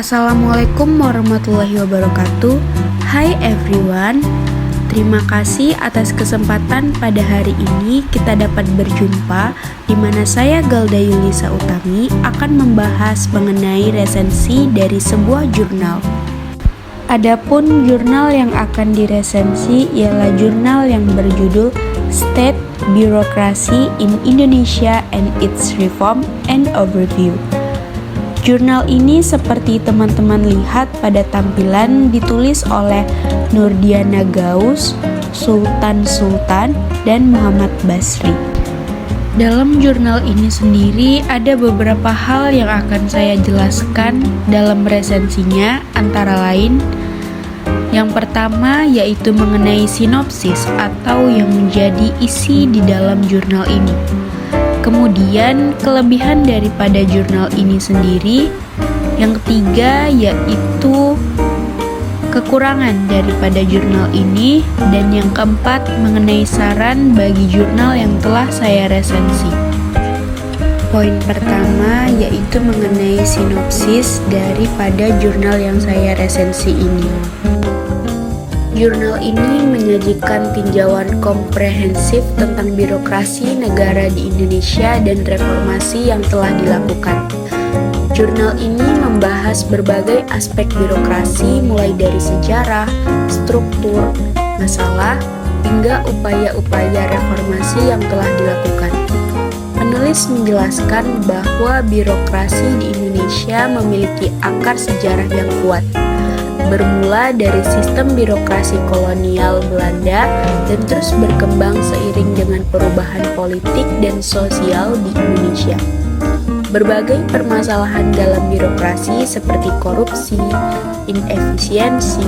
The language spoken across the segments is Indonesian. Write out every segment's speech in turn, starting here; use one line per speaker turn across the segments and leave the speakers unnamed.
Assalamualaikum warahmatullahi wabarakatuh. Hai everyone. Terima kasih atas kesempatan pada hari ini kita dapat berjumpa di mana saya Galda Yulisa Utami akan membahas mengenai resensi dari sebuah jurnal. Adapun jurnal yang akan diresensi ialah jurnal yang berjudul State Bureaucracy in Indonesia and its Reform and Overview. Jurnal ini seperti teman-teman lihat pada tampilan ditulis oleh Nurdiana Gaus, Sultan, dan Muhammad Basri. Dalam jurnal ini sendiri ada beberapa hal yang akan saya jelaskan dalam resensinya, antara lain yang pertama yaitu mengenai sinopsis atau yang menjadi isi di dalam jurnal ini. Kemudian kelebihan daripada jurnal ini sendiri. Yang ketiga yaitu kekurangan daripada jurnal ini. Dan yang keempat mengenai saran bagi jurnal yang telah saya resensi. Poin pertama yaitu mengenai sinopsis daripada jurnal yang saya resensi ini. Jurnal ini menyajikan tinjauan komprehensif tentang birokrasi negara di Indonesia dan reformasi yang telah dilakukan. Jurnal ini membahas berbagai aspek birokrasi mulai dari sejarah, struktur, masalah, hingga upaya-upaya reformasi yang telah dilakukan. Penulis menjelaskan bahwa birokrasi di Indonesia memiliki akar sejarah yang kuat, bermula dari sistem birokrasi kolonial Belanda dan terus berkembang seiring dengan perubahan politik dan sosial di Indonesia. Berbagai permasalahan dalam birokrasi seperti korupsi, inefisiensi,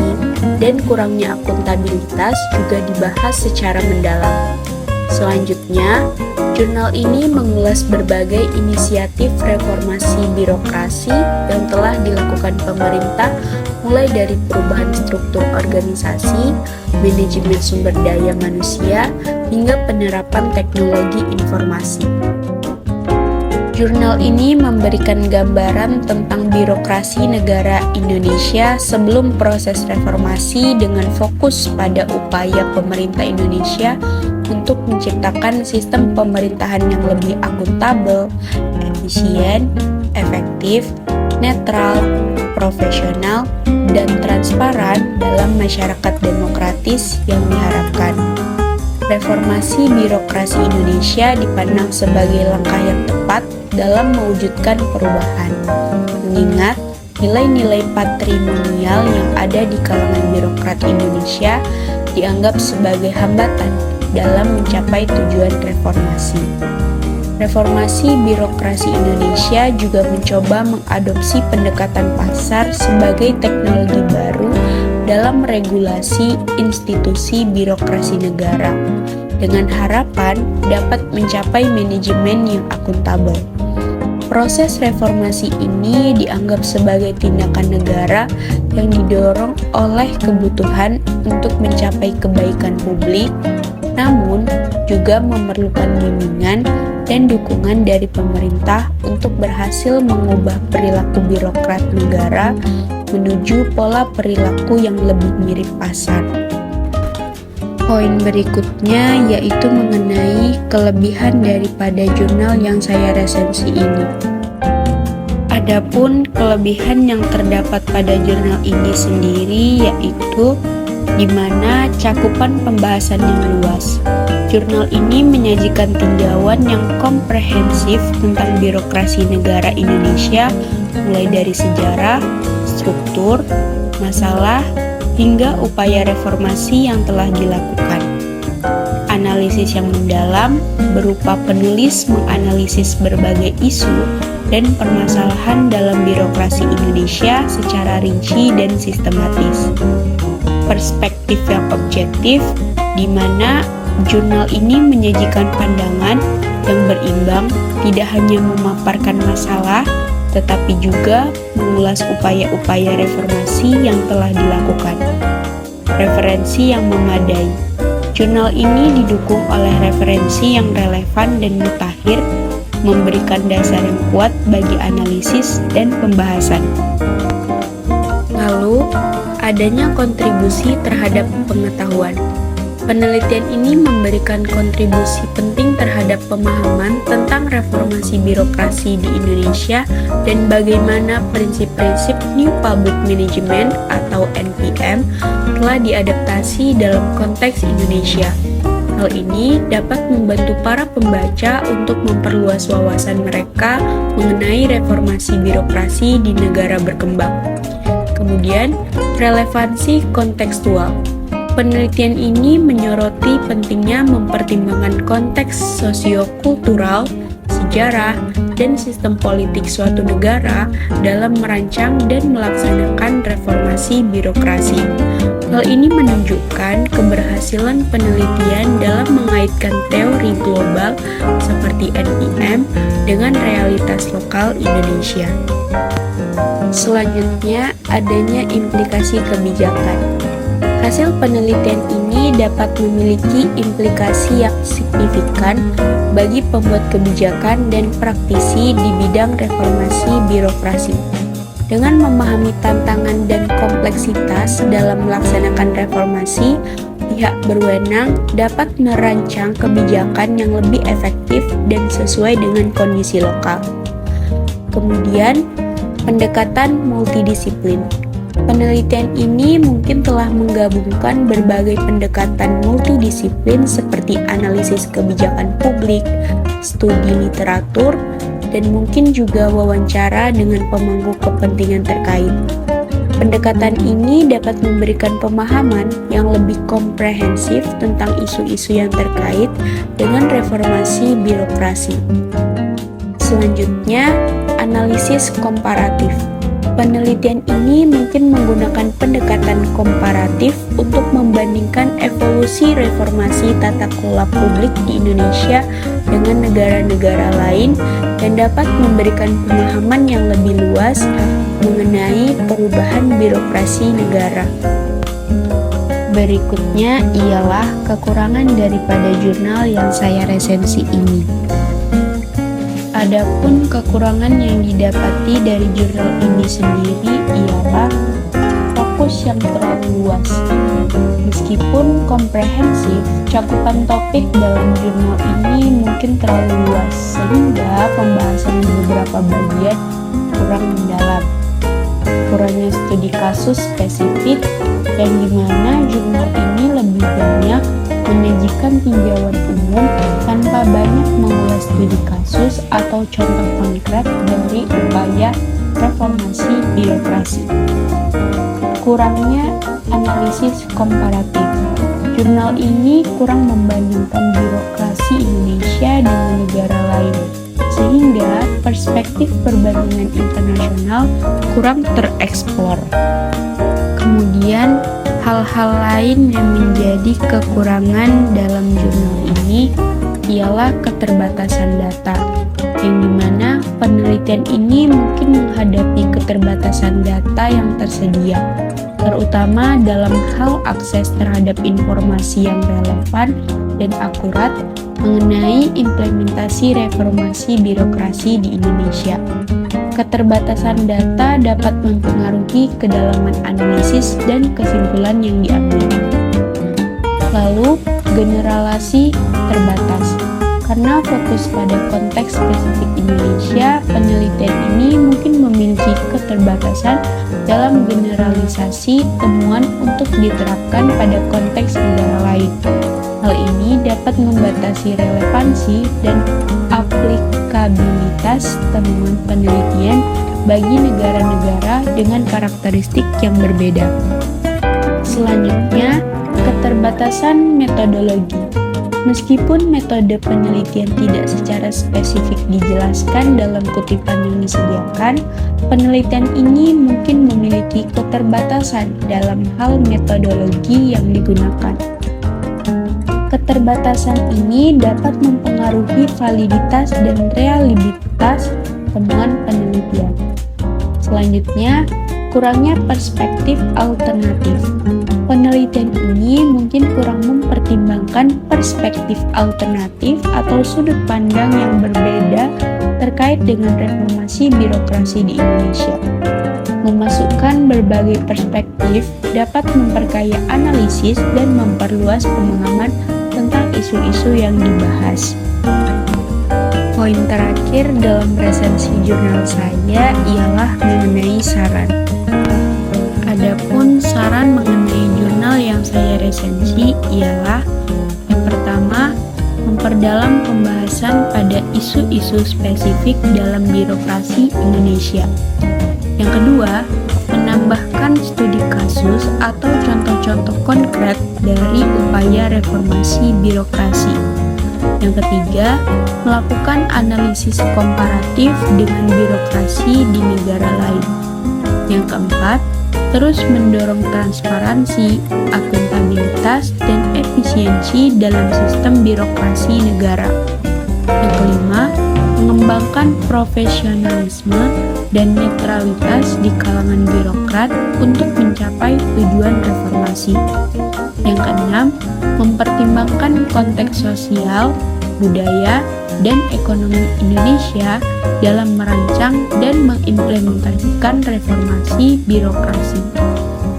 dan kurangnya akuntabilitas juga dibahas secara mendalam. Selanjutnya, jurnal ini mengulas berbagai inisiatif reformasi birokrasi yang telah dilakukan pemerintah, mulai dari perubahan struktur organisasi, manajemen sumber daya manusia, hingga penerapan teknologi informasi. Jurnal ini memberikan gambaran tentang birokrasi negara Indonesia sebelum proses reformasi dengan fokus pada upaya pemerintah Indonesia untuk menciptakan sistem pemerintahan yang lebih akuntabel, efisien, efektif, netral, profesional, dan transparan dalam masyarakat demokratis yang diharapkan. Reformasi birokrasi Indonesia dipandang sebagai langkah yang tepat dalam mewujudkan perubahan, mengingat nilai-nilai patrimonial yang ada di kalangan birokrat Indonesia dianggap sebagai hambatan dalam mencapai tujuan reformasi. Reformasi birokrasi Indonesia juga mencoba mengadopsi pendekatan pasar sebagai teknologi baru dalam regulasi institusi birokrasi negara, dengan harapan dapat mencapai manajemen yang akuntabel. Proses reformasi ini dianggap sebagai tindakan negara yang didorong oleh kebutuhan untuk mencapai kebaikan publik, namun juga memerlukan bimbingan dan dukungan dari pemerintah untuk berhasil mengubah perilaku birokrat negara menuju pola perilaku yang lebih mirip pasar. Poin berikutnya yaitu mengenai kelebihan daripada jurnal yang saya resensi ini. Adapun kelebihan yang terdapat pada jurnal ini sendiri yaitu di mana cakupan pembahasan yang luas. Jurnal ini menyajikan tinjauan yang komprehensif tentang birokrasi negara Indonesia mulai dari sejarah, struktur, masalah, hingga upaya reformasi yang telah dilakukan. Analisis yang mendalam berupa penulis menganalisis berbagai isu dan permasalahan dalam birokrasi Indonesia secara rinci dan sistematis. Perspektif yang objektif, di mana jurnal ini menyajikan pandangan yang berimbang, tidak hanya memaparkan masalah, tetapi juga mengulas upaya-upaya reformasi yang telah dilakukan. Referensi yang memadai. Jurnal ini didukung oleh referensi yang relevan dan mutakhir, memberikan dasar yang kuat bagi analisis dan pembahasan. adanya kontribusi terhadap pengetahuan. Penelitian ini memberikan kontribusi penting terhadap pemahaman tentang reformasi birokrasi di Indonesia dan bagaimana prinsip-prinsip New Public Management atau NPM telah diadaptasi dalam konteks Indonesia. Hal ini dapat membantu para pembaca untuk memperluas wawasan mereka mengenai reformasi birokrasi di negara berkembang. Kemudian, relevansi kontekstual. Penelitian ini menyoroti pentingnya mempertimbangkan konteks sosio-kultural, sejarah, dan sistem politik suatu negara dalam merancang dan melaksanakan reformasi birokrasi. Hal ini menunjukkan keberhasilan penelitian dalam mengaitkan teori global seperti NPM dengan realitas lokal Indonesia. Selanjutnya, adanya implikasi kebijakan. Hasil penelitian ini dapat memiliki implikasi yang signifikan bagi pembuat kebijakan dan praktisi di bidang reformasi birokrasi. Dengan memahami tantangan dan kompleksitas dalam melaksanakan reformasi, pihak berwenang dapat merancang kebijakan yang lebih efektif dan sesuai dengan kondisi lokal. Kemudian, pendekatan multidisiplin. Penelitian ini mungkin telah menggabungkan berbagai pendekatan multidisiplin seperti analisis kebijakan publik, studi literatur, dan mungkin juga wawancara dengan pemangku kepentingan terkait. Pendekatan ini dapat memberikan pemahaman yang lebih komprehensif tentang isu-isu yang terkait dengan reformasi birokrasi. Selanjutnya, analisis komparatif. Penelitian ini mungkin menggunakan pendekatan komparatif untuk membandingkan evolusi reformasi tata kelola publik di Indonesia dengan negara-negara lain dan dapat memberikan pemahaman yang lebih luas mengenai perubahan birokrasi negara. Berikutnya ialah kekurangan daripada jurnal yang saya resensi ini. Adapun kekurangan yang didapati dari jurnal ini sendiri ialah fokus yang terlalu luas. Meskipun komprehensif, cakupan topik dalam jurnal ini mungkin terlalu luas, sehingga pembahasan di beberapa bagian kurang mendalam. Kurangnya studi kasus spesifik, dan di mana jurnal ini lebih banyak menyajikan tinjauan umum tanpa banyak mengulas studi kasus atau contoh konkret dari upaya reformasi birokrasi. Kurangnya analisis komparatif. Jurnal ini kurang membandingkan birokrasi Indonesia dengan negara lain, sehingga perspektif perbandingan internasional kurang tereksplor. Kemudian, hal-hal lain yang menjadi kekurangan dalam jurnal ini ialah keterbatasan data, yang dimana penelitian ini mungkin menghadapi keterbatasan data yang tersedia, terutama dalam hal akses terhadap informasi yang relevan dan akurat mengenai implementasi reformasi birokrasi di Indonesia. Keterbatasan data dapat mempengaruhi kedalaman analisis dan kesimpulan yang diambil. Lalu, generalisasi terbatas. Karena fokus pada konteks spesifik Indonesia, penelitian ini mungkin memiliki keterbatasan dalam generalisasi temuan untuk diterapkan pada konteks negara lain. Hal ini dapat membatasi relevansi dan aplikabilitas temuan penelitian bagi negara-negara dengan karakteristik yang berbeda. Selanjutnya, keterbatasan metodologi. Meskipun metode penelitian tidak secara spesifik dijelaskan dalam kutipan yang disediakan, penelitian ini mungkin memiliki keterbatasan dalam hal metodologi yang digunakan. Keterbatasan ini dapat mempengaruhi validitas dan reliabilitas temuan penelitian. Selanjutnya, kurangnya perspektif alternatif. Penelitian ini mungkin kurang mempertimbangkan perspektif alternatif atau sudut pandang yang berbeda terkait dengan reformasi birokrasi di Indonesia. Memasukkan berbagai perspektif dapat memperkaya analisis dan memperluas pemahaman tentang isu-isu yang dibahas. Poin terakhir dalam resensi jurnal saya ialah mengenai saran. Adapun saran mengenai jurnal yang saya resensi ialah yang pertama, memperdalam pembahasan pada isu-isu spesifik dalam birokrasi Indonesia. Yang kedua, menambahkan studi kasus atau contoh-contoh konkret dari upaya reformasi birokrasi. Yang ketiga, melakukan analisis komparatif dengan birokrasi di negara lain. Yang keempat, terus mendorong transparansi, akuntabilitas, dan efisiensi dalam sistem birokrasi negara. Yang kelima, mengembangkan profesionalisme dan netralitas di kalangan birokrat untuk mencapai tujuan reformasi. Yang keenam, mempertimbangkan konteks sosial, budaya, dan ekonomi Indonesia dalam merancang dan mengimplementasikan reformasi birokrasi.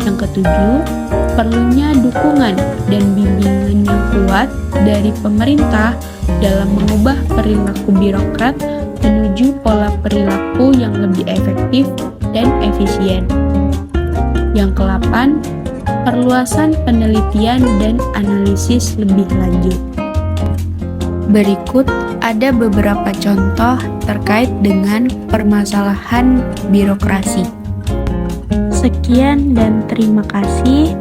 Yang ketujuh, perlunya dukungan dan bimbingan yang kuat dari pemerintah dalam mengubah perilaku birokrat menuju pola perilaku yang lebih efektif dan efisien. Yang kedelapan, perluasan penelitian dan analisis lebih lanjut. Berikut ada beberapa contoh terkait dengan permasalahan birokrasi. Sekian dan terima kasih.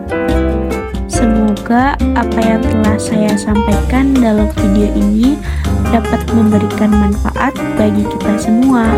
Semoga apa yang telah saya sampaikan dalam video ini dapat memberikan manfaat bagi kita semua.